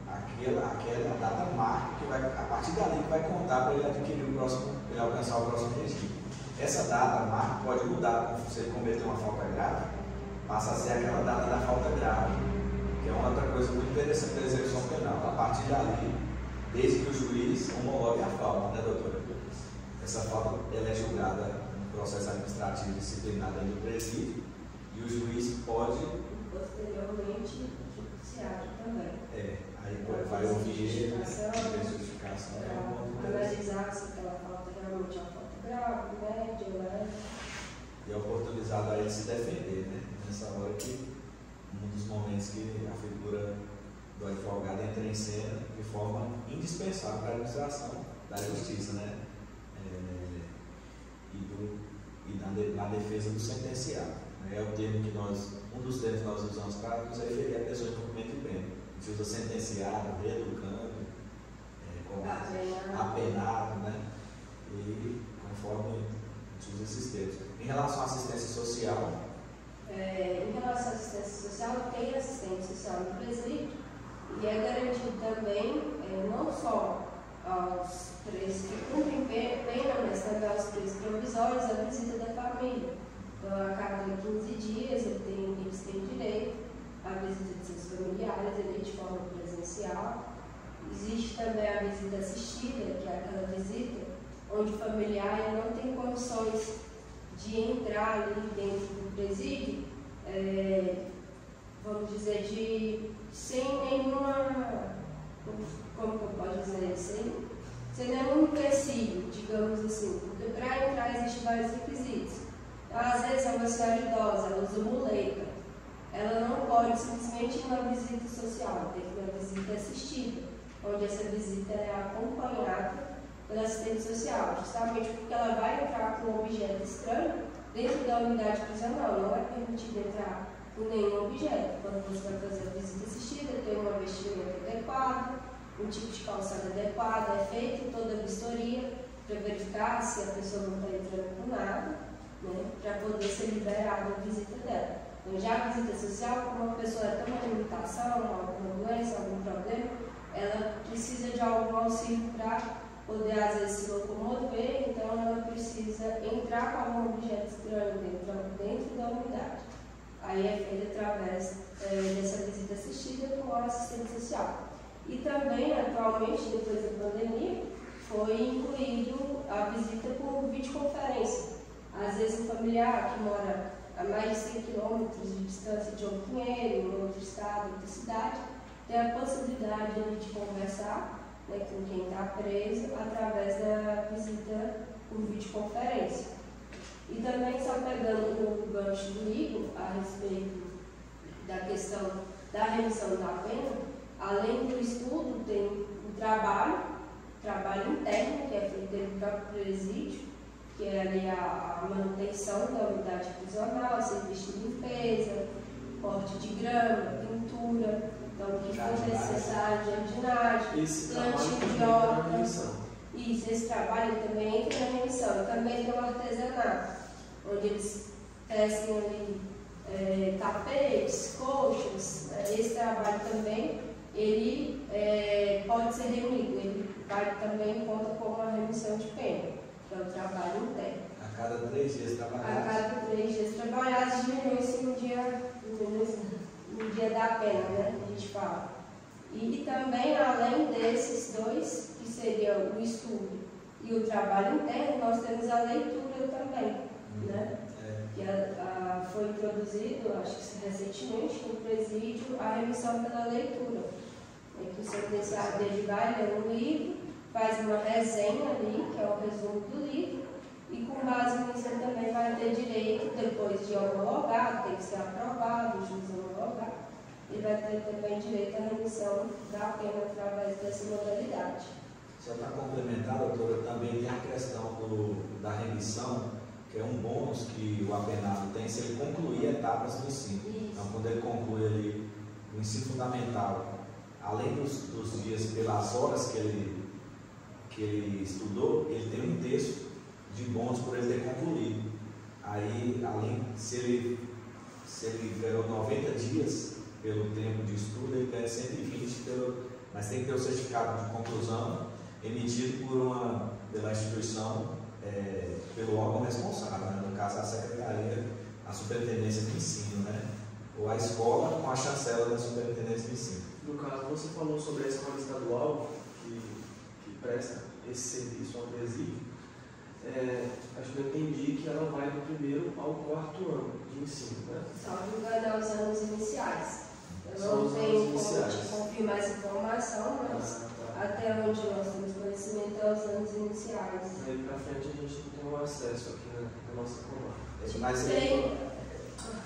aquela data marca, que vai, a partir dali que vai contar para ele adquirir o próximo, ele alcançar o próximo regime. Essa data marca pode mudar, se ele cometer uma falta grave, passa a ser aquela data da falta grave, que é uma outra coisa muito interessante da execução penal. A partir dali, desde que o juiz homologue a falta, né, doutora? Essa falta ela é julgada no processo administrativo disciplinar dentro do presídio e o juiz pode. Posteriormente, judiciário também. Aí vai ouvir a justificação. Analisar se aquela falta realmente é uma falta grave, média, né? E é oportunizado a ele se defender, né? Nessa hora que um dos momentos que a figura do advogado entra em cena de forma indispensável para a administração da justiça, né? Na defesa do sentenciado. É o termo que um dos termos que nós usamos para nos referir à pessoa em cumprimento de pena. A gente usa sentenciado, reeducando, apenado, né? E conforme a gente usa esses termos. Em relação à assistência social. Em relação à assistência social, tem assistente social no presídio e é garantido também, não só aos presos que cumprem pena, mas também aos presos provisórios, a visita da família. Então, a cada 15 dias eles têm direito à visita de seus familiares, de forma presencial. Existe também a visita assistida, que é aquela visita onde o familiar não tem condições de entrar ali dentro do presídio, vamos dizer, sem nenhuma, como que eu posso dizer, sem nenhum empecilho, digamos assim, porque para entrar existem vários requisitos. Então, às vezes, é uma senhora idosa, ela usa muleta, ela não pode simplesmente ir numa visita social, tem que ir numa visita assistida, onde essa visita é acompanhada pelo assistente social, justamente porque ela vai entrar com um objeto estranho dentro da unidade prisional, não é permitido entrar com nenhum objeto. Quando você vai fazer a visita assistida, tem uma vestimenta adequada, um tipo de calçado adequado, é feita toda a vistoria para verificar se a pessoa não está entrando com nada. né, para poder ser liberada a visita dela. Então, já a visita social, como uma pessoa tem uma limitação, alguma doença, algum problema, ela precisa de algum auxílio para poder, às vezes, se locomover, então ela precisa entrar com algum objeto estranho dentro da unidade. Aí é feita através dessa visita assistida com a assistente social. E também, atualmente, depois da pandemia, foi incluído a visita por videoconferência. Às vezes, um familiar que mora a mais de 100 km de distância de um Pinheiro, em outro estado, outra cidade, tem a possibilidade de conversar, né, com quem está preso através da visita por videoconferência. E também, só pegando no gancho do Igor a respeito da questão da remissão da pena, além do estudo, tem o trabalho interno, que é feito pelo próprio presídio, que é ali a manutenção da unidade prisional, serviço de limpeza, corte de grama, pintura, então o que for necessário, jardinagem, plantio de horta. Isso, esse trabalho também entra na remissão. Também tem o artesanato, onde eles tecem ali tapetes, colchas. Esse trabalho também, ele pode ser reunido, ele vai também conta com uma remissão de pena, que é o trabalho interno. A cada 3 dias trabalhados? A cada 3 dias trabalhados diminui-se no dia da pena, né? A gente fala. E também, além desses dois, que seria o estudo e o trabalho interno, nós temos a leitura também, né? Que foi introduzido, acho que recentemente, no presídio, a remissão pela leitura. Que o sentenciado dele vai ler um livro, faz uma resenha ali, que é o resumo do livro, e com base nisso ele também vai ter direito, depois de homologado, tem que ser aprovado, o juiz homologar, ele vai ter também direito à remissão da pena através dessa modalidade. Só para complementar, doutora, também tem a questão da remissão, que é um bônus que o apenado tem se ele concluir etapas do ensino. Isso. Então, quando ele conclui ali o ensino fundamental, além dos dias pelas horas que ele estudou, ele tem 1/3 de bônus por ele ter concluído. Aí, além, se ele ganhou 90 dias pelo tempo de estudo, ele ganha 120 mas tem que ter o certificado de conclusão emitido pela instituição, pelo órgão responsável, né? No caso a secretaria, a superintendência de ensino, né? Ou a escola com a chancela da superintendência de ensino. No caso, você falou sobre a escola estadual que presta esse serviço ao presídio. Acho que eu entendi que ela vai do 1º ao 4º ano de ensino, né? Salvo engano, aos anos iniciais. Eu não tenho como te confirmar essa informação, mas até onde nós temos conhecimento é os anos iniciais. Aí para frente a gente não tem o acesso aqui na nossa comanda. Mas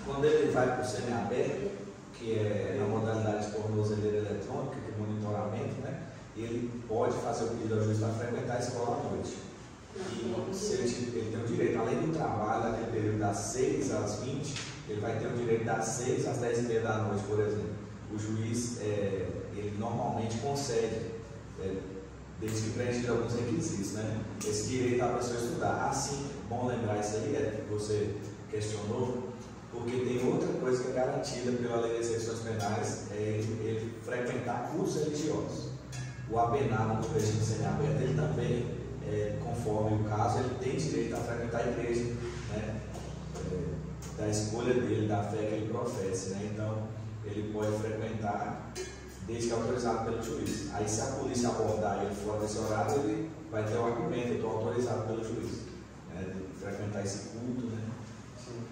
quando ele vai para o semiaberto, que é na modalidade de tornozeleira eletrônica, que é monitoramento, né? Ele pode fazer o pedido ao juiz para frequentar a escola à noite. E se ele tem o direito, além do trabalho, daquele período das 6 às 20, ele vai ter o direito das 6 às 10h30 da noite, por exemplo. O juiz, ele normalmente concede, desde que preencha alguns requisitos, né? Esse direito à pessoa estudar. Assim, bom lembrar isso aí, que você questionou, porque tem outra coisa que é garantida pela lei de execuções penais, ele frequentar cursos religiosos. O apenado no regime semiaberto, ele também, conforme o caso, ele tem direito a frequentar a igreja, né? Da escolha dele, da fé que ele professa, né? Então, ele pode frequentar desde que é autorizado pelo juiz. Aí, se a polícia abordar ele fora desse horário, ele vai ter o argumento: eu estou autorizado pelo juiz, né? De frequentar esse culto, né? Sim.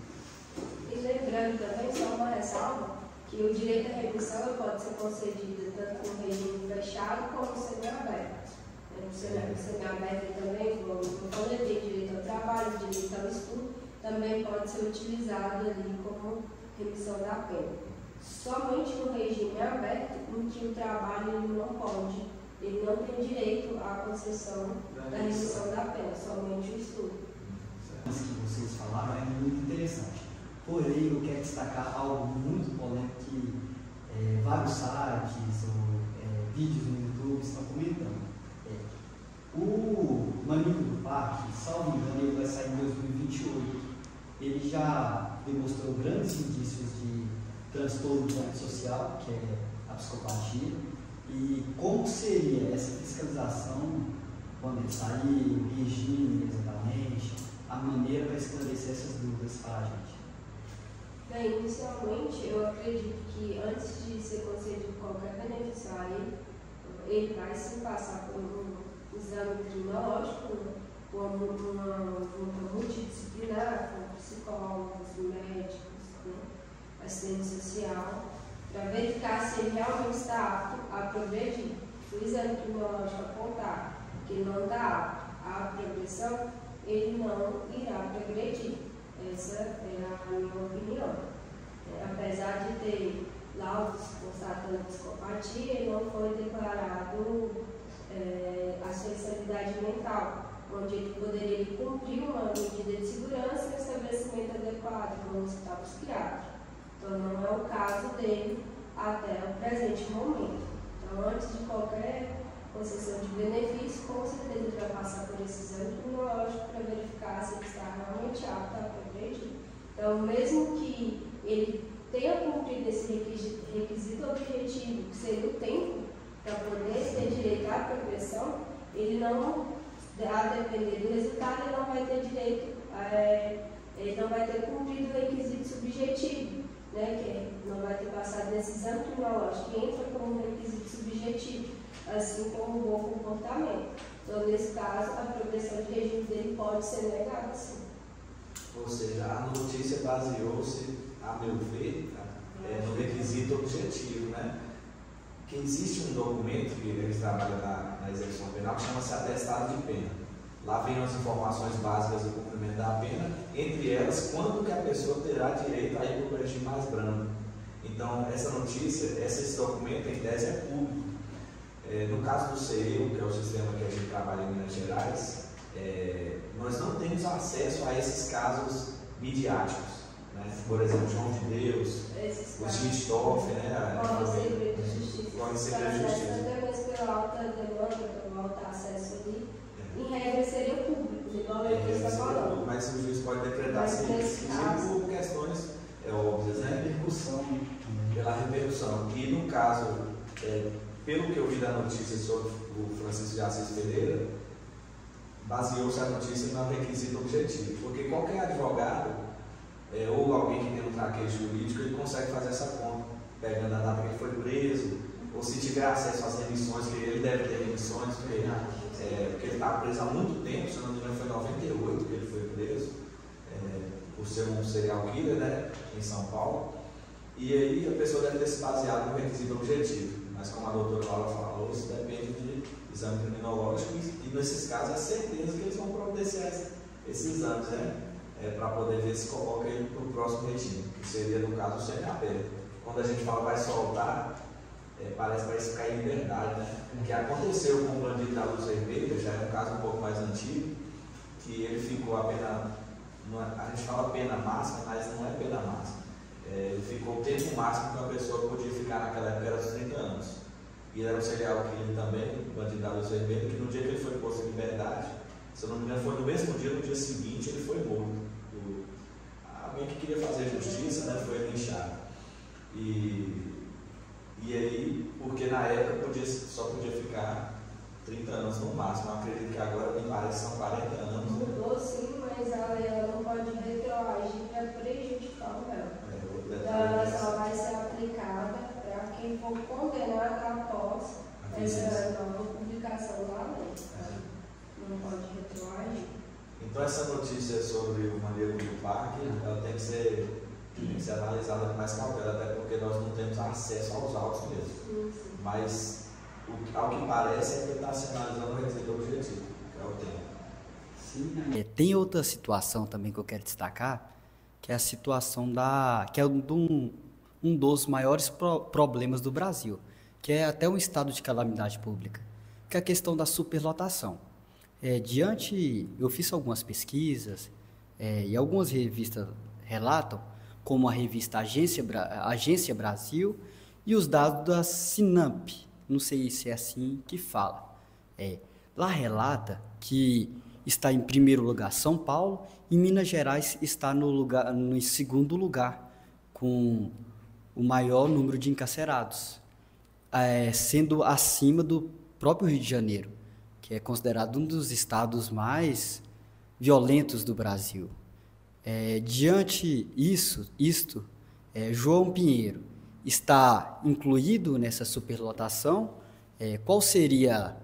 E lembrando também, só uma ressalva, que o direito à remissão pode ser concedido tanto no regime fechado como no semiaberto. No semiaberto também, como eu falei, tem direito ao trabalho, direito ao estudo, também pode ser utilizado ali como remissão da pena. Somente no regime aberto, em que o trabalho ele não tem direito à concessão da remissão da pena, somente o estudo. Isso que vocês falaram é muito interessante. Porém, eu quero destacar algo muito polêmico que vários sites ou vídeos no YouTube estão comentando. O Maníaco do Parque, salvo engano, ele vai sair em 2028. ele já demonstrou grandes indícios de transtorno social, que é a psicopatia, e como seria essa fiscalização quando ele sair, o regime exatamente, a maneira para esclarecer essas dúvidas para a gente? Bem, inicialmente, eu acredito que antes de ser concedido qualquer benefício a ele vai sim passar por um exame criminológico, uma multidisciplinar, com psicólogos, médicos, né, assistente social, para verificar se ele realmente está apto a progredir. Se o exame criminológico apontar que ele não está apto à progressão, ele não irá progredir. Essa é a minha opinião. Apesar de ter laudos constatando psicopatia, ele não foi declarado a sua insanidade mental, onde ele poderia cumprir uma medida de segurança e um estabelecimento adequado, como um hospital psiquiátrico. Então, não é o caso dele até o presente momento. Então, antes de qualquer concessão de benefício, com certeza ele vai passar por esse exame criminológico para verificar se ele está realmente apto a progredir. Então, mesmo que ele tenha cumprido esse requisito objetivo, que seria o tempo para poder ter direito à progressão, ele não, a depender do resultado, ele não vai ter direito, ele não vai ter cumprido o requisito subjetivo, né, que não vai ter passado nesse exame criminológico, que entra como requisito subjetivo, assim como o bom comportamento. Então, nesse caso, a progressão de regime dele pode ser negada, sim. Ou seja, a notícia baseou-se, a meu ver, no requisito objetivo, né? Que existe um documento que eles trabalham na execução penal que chama-se atestado de pena. Lá vem as informações básicas do cumprimento da pena, entre elas, quando que a pessoa terá direito a ir para o regime mais brando. Então, essa notícia, esse documento, em tese, é público. No caso do CEU, que é o sistema que a gente trabalha em Minas Gerais, nós não temos acesso a esses casos midiáticos. Né? Por exemplo, João de Deus, o Gistoff, né? Corre segredo de justiça. Corre segredo de justiça. Até mesmo pela alta demanda, pelo alto acesso ali, em regra seria público, igual eu está falando. Mas o juiz pode decretar sim, por questões óbvias, né? Repercussão. Pela repercussão. E no caso, pelo que eu vi da notícia sobre o Francisco de Assis Pereira, baseou-se a notícia no requisito objetivo, porque qualquer advogado ou alguém que tem um traquejo jurídico, ele consegue fazer essa conta, pegando a data que ele foi preso, ou se tiver acesso às remissões, que ele deve ter remissões, porque ele estava preso há muito tempo, se não me engano foi em 98 que ele foi preso, por ser um serial killer, né, em São Paulo, e aí a pessoa deve ter se baseado no requisito objetivo, mas como a doutora Laura falou, isso depende de exame criminológico, e nesses casos é certeza que eles vão providenciar esses exames, né? Para poder ver se coloca ele para o próximo regime, que seria, no caso, o CNAP. Quando a gente fala vai soltar, parece que vai ficar em liberdade, né? O que aconteceu com o bandido da Luz Vermelha, já é um caso um pouco mais antigo, que ele ficou a pena, a gente fala pena máxima, mas não é pena máxima. Ele ficou o tempo máximo que uma pessoa podia ficar naquela época, era os 30 anos. E era um serial killer também, o bandido da Luz Vermelha, que no dia que ele foi posto em liberdade, se eu não me engano, foi no mesmo dia, no dia seguinte, ele foi morto. Alguém que queria fazer justiça, né, foi linchado. E aí, porque na época só podia ficar 30 anos no máximo. Eu acredito que agora me parece que são 40 anos. Mudou sim, mas a lei não pode retroagir para prejudicar o réu. Então ela só vai ser aplicada para quem for condenado após essa nova publicação da lei. Não pode retroagir. Então essa notícia sobre o manejo do parque, ela tem que ser analisada com mais cautela, até porque nós não temos acesso aos autos mesmo. Sim. Mas ao que parece é que está se analisando o requisito objetivo, que é o tempo. Sim. Tem outra situação também que eu quero destacar, que é a situação que é um dos maiores problemas do Brasil, que é até um estado de calamidade pública, que é a questão da superlotação. Eu fiz algumas pesquisas e algumas revistas relatam, como a revista Agência Brasil e os dados da Sinamp, não sei se é assim que fala. Lá relata que está em primeiro lugar São Paulo e Minas Gerais está no segundo lugar, com o maior número de encarcerados, sendo acima do próprio Rio de Janeiro, que é considerado um dos estados mais violentos do Brasil. Diante isto, João Pinheiro está incluído nessa superlotação? Qual seria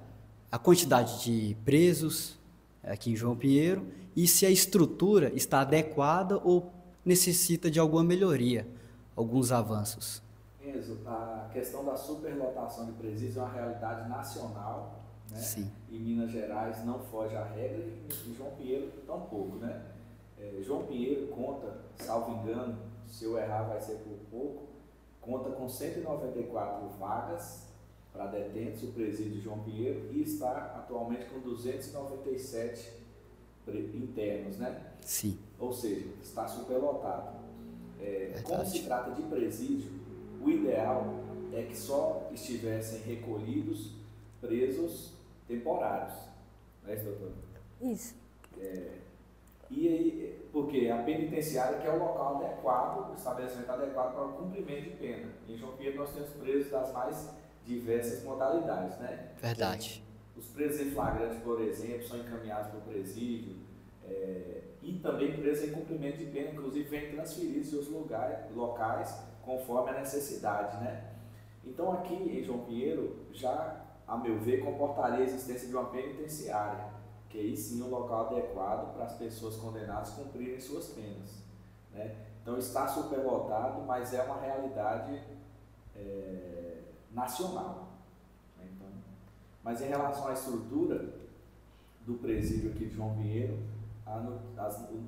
a quantidade de presos aqui em João Pinheiro e se a estrutura está adequada ou necessita de alguma melhoria, alguns avanços? Enzo, a questão da superlotação de presídios é uma realidade nacional, né? Sim. E Minas Gerais não foge à regra e João Pinheiro tampouco, né? João Pinheiro conta, salvo engano, se eu errar vai ser por pouco, conta com 194 vagas para detentos, o presídio de João Pinheiro, e está atualmente com 297 internos, né? Sim. Ou seja, está superlotado. Como se trata de presídio, o ideal é que só estivessem recolhidos presos temporários. Não é isso, doutor? Isso. E aí, porque a penitenciária que é o local adequado, o estabelecimento adequado para o cumprimento de pena. Em João Pinheiro nós temos presos das mais diversas modalidades, né? Verdade. Os presos em flagrante, por exemplo, são encaminhados para o presídio, e também presos em cumprimento de pena, inclusive vêm transferidos seus locais conforme a necessidade, né? Então aqui em João Pinheiro já, a meu ver, comportaria a existência de uma penitenciária, que aí sim é um local adequado para as pessoas condenadas cumprirem suas penas, né? Então está superlotado, mas é uma realidade nacional, né? Então, mas em relação à estrutura do presídio aqui de João Pinheiro,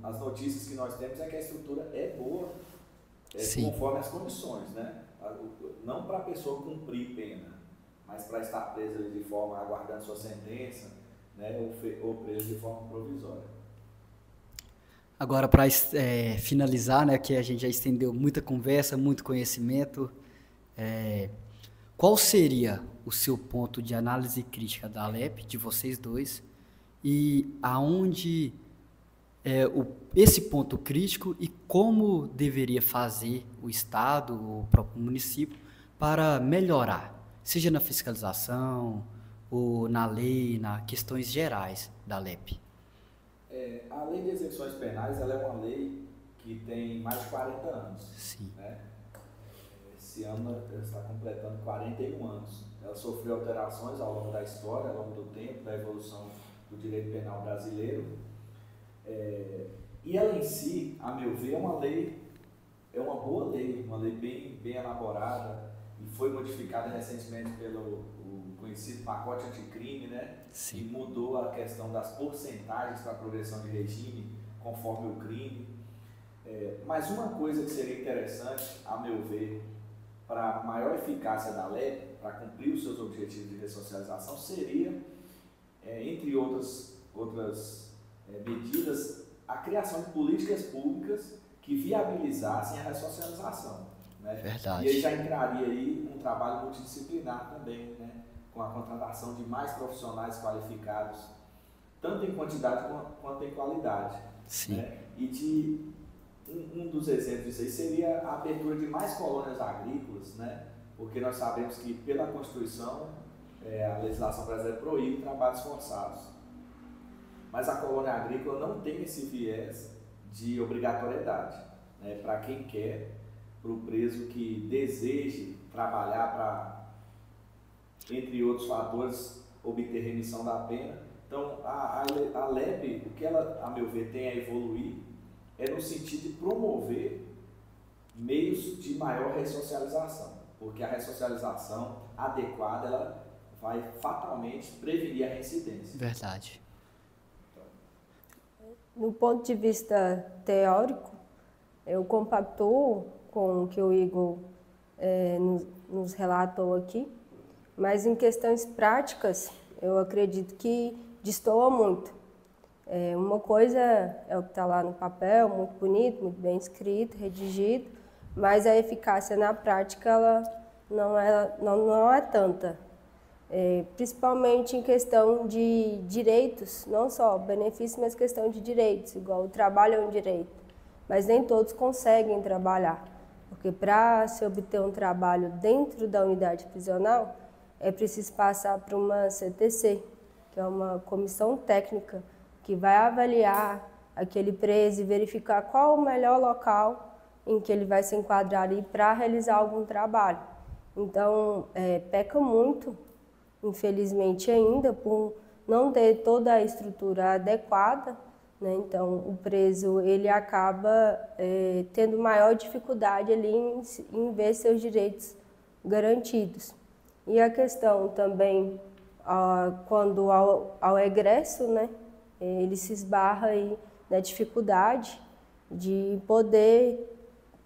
as notícias que nós temos é que a estrutura é boa, conforme as condições, né? Não para a pessoa cumprir pena, mas para estar presa de forma aguardando sua sentença, né? Ou preso de forma provisória. Agora, para finalizar, né, que a gente já estendeu muita conversa, muito conhecimento, qual seria o seu ponto de análise crítica da Alep, de vocês dois, e aonde esse ponto crítico e como deveria fazer o Estado, o próprio município, para melhorar, seja na fiscalização ou na lei, nas questões gerais da Alep? A lei de execuções penais ela é uma lei que tem mais de 40 anos. Sim. Né? Esse ano ela está completando 41 anos. Ela sofreu alterações ao longo da história, ao longo do tempo, da evolução do direito penal brasileiro. E ela em si, a meu ver, é uma boa lei, uma lei bem elaborada, e foi modificada recentemente pelo conhecido pacote anticrime, né? Sim. E mudou a questão das porcentagens para a progressão de regime conforme o crime. Mas uma coisa que seria interessante, a meu ver, para maior eficácia da lei, para cumprir os seus objetivos de ressocialização, seria, entre outras medidas, a criação de políticas públicas que viabilizassem a ressocialização. Né? Verdade. E aí já entraria aí um trabalho multidisciplinar também, né? Com a contratação de mais profissionais qualificados, tanto em quantidade quanto em qualidade. Sim. Né? E um dos exemplos disso aí seria a abertura de mais colônias agrícolas, né? Porque nós sabemos que pela Constituição a legislação brasileira proíbe trabalhos forçados. Mas a colônia agrícola não tem esse viés de obrigatoriedade, né? Para quem quer, para o preso que deseje trabalhar para, entre outros fatores, obter remissão da pena. Então, a LEP, o que ela, a meu ver, tem a evoluir é no sentido de promover meios de maior ressocialização, porque a ressocialização adequada ela vai fatalmente prevenir a reincidência. Verdade. No ponto de vista teórico, eu compactuo com o que o Igor nos relatou aqui, mas em questões práticas, eu acredito que destoa muito. Uma coisa é o que está lá no papel, muito bonito, muito bem escrito, redigido, mas a eficácia na prática ela não é tanta. principalmente em questão de direitos, não só benefícios, mas questão de direitos, igual o trabalho é um direito, mas nem todos conseguem trabalhar, porque para se obter um trabalho dentro da unidade prisional, é preciso passar por uma CTC, que é uma comissão técnica, que vai avaliar aquele preso e verificar qual o melhor local em que ele vai se enquadrar ali para realizar algum trabalho. Então, peca muito, infelizmente ainda, por não ter toda a estrutura adequada, né? Então, o preso ele acaba tendo maior dificuldade ali em ver seus direitos garantidos. E a questão também, quando ao egresso, né, ele se esbarra aí na dificuldade de poder,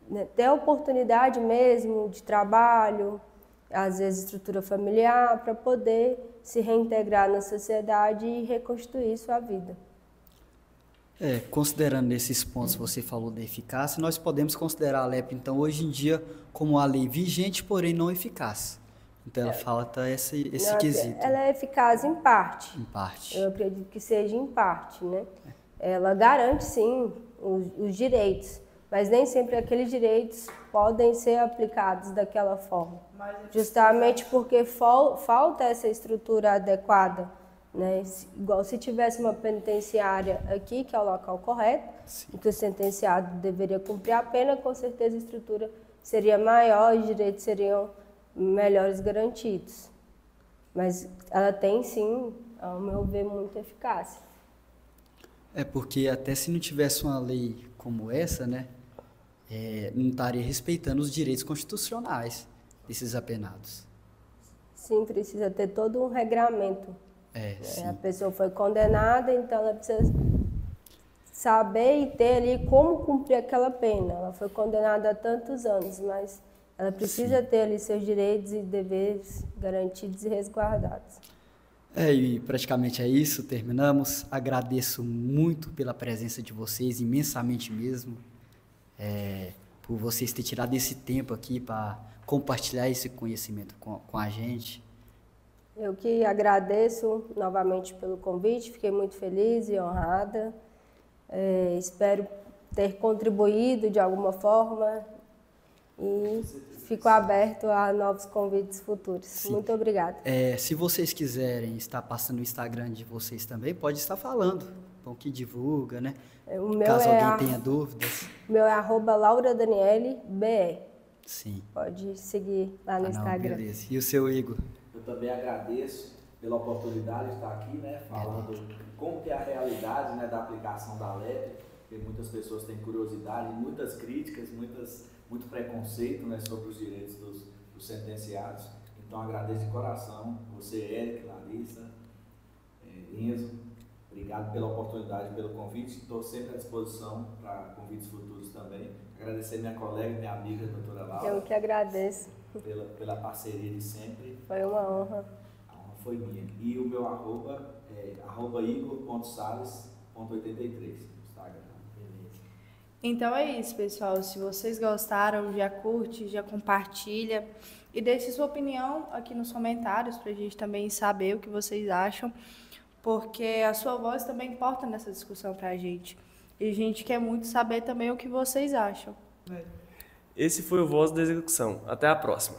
né, ter a oportunidade mesmo de trabalho, às vezes estrutura familiar, para poder se reintegrar na sociedade e reconstruir sua vida. Considerando esses pontos que você falou da eficácia, nós podemos considerar a LEP, então, hoje em dia, como uma lei vigente, porém não eficaz. Então, ela falta esse quesito. Ela é eficaz em parte. Em parte. Eu acredito que seja em parte, né? Ela garante, sim, os direitos, mas nem sempre aqueles direitos podem ser aplicados daquela forma. Justamente porque falta essa estrutura adequada, né? Igual se tivesse uma penitenciária aqui, que é o local correto, em que o sentenciado deveria cumprir a pena, com certeza a estrutura seria maior, os direitos seriam melhores garantidos. Mas ela tem, sim, ao meu ver, muita eficácia. Porque até se não tivesse uma lei como essa, né, não estaria respeitando os direitos constitucionais desses apenados. Sim, precisa ter todo um regramento. Sim. A pessoa foi condenada, então ela precisa saber e ter ali como cumprir aquela pena. Ela foi condenada há tantos anos, mas ela precisa ter ali seus direitos e deveres garantidos e resguardados. E praticamente é isso, terminamos. Agradeço muito pela presença de vocês, imensamente mesmo, por vocês terem tirado esse tempo aqui para compartilhar esse conhecimento com a gente. Eu que agradeço novamente pelo convite, fiquei muito feliz e honrada. Espero ter contribuído de alguma forma e fico aberto a novos convites futuros. Sim. Muito obrigada. Se vocês quiserem estar passando o Instagram de vocês também, pode estar falando. Bom que divulga, né? Caso alguém tenha dúvidas. O meu é @lauradaniele.be. Sim. Pode seguir lá no Instagram. Beleza. E o seu, Igor? Eu também agradeço pela oportunidade de estar aqui, né, falando como que é a realidade, né, da aplicação da LEP, porque muitas pessoas têm curiosidade, muitas críticas, muito preconceito, né, sobre os direitos dos sentenciados. Então agradeço de coração você, Eric, Larissa, Enzo, obrigado pela oportunidade, pelo convite. Estou sempre à disposição para convites futuros também. Agradecer minha colega, minha amiga, doutora Laura. Eu que agradeço. Pela parceria de sempre. Foi uma honra. A honra foi minha. E o meu arroba é @igor.sales.83 no Instagram. Beleza. Então é isso, pessoal. Se vocês gostaram, já curte, já compartilha e deixe sua opinião aqui nos comentários para a gente também saber o que vocês acham, porque a sua voz também importa nessa discussão para a gente. E a gente quer muito saber também o que vocês acham. Esse foi o Voz da Execução. Até a próxima.